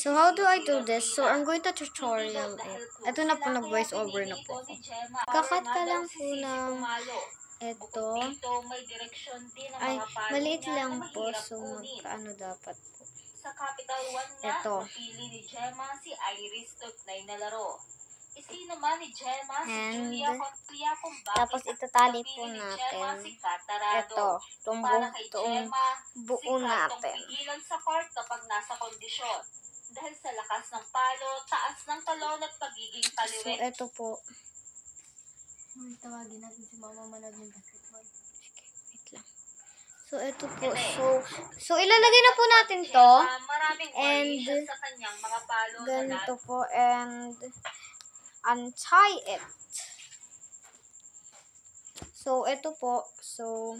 So, how do I do this? So, I'm going to tutorial it. Ito na po, nag-voice over na po ako. Kakat ka lang po ng ito. Ay, maliit lang po. So, magkaano dapat po? Sa Capital 1 nga, ito. napili ni Gemma si Iris Tutnay na laro. Isino man ni Gemma si Julia Contria kung bakit tapos itatali po napili ni Gemma natin. si Catarado. Ito, Para kay Gemma, buo si natin. pigilan sa court kapag nasa kondisyon. Dahil sa lakas ng palo, taas ng talon at pagiging So, paliwet. ito po. Tawagin natin si Mama manood ng basketball. Wait lang. So, ito po. So ilalagay na po natin to. Maraming variation sa kanyang mga palo na Ganito po. And untie it. So, ito po. So,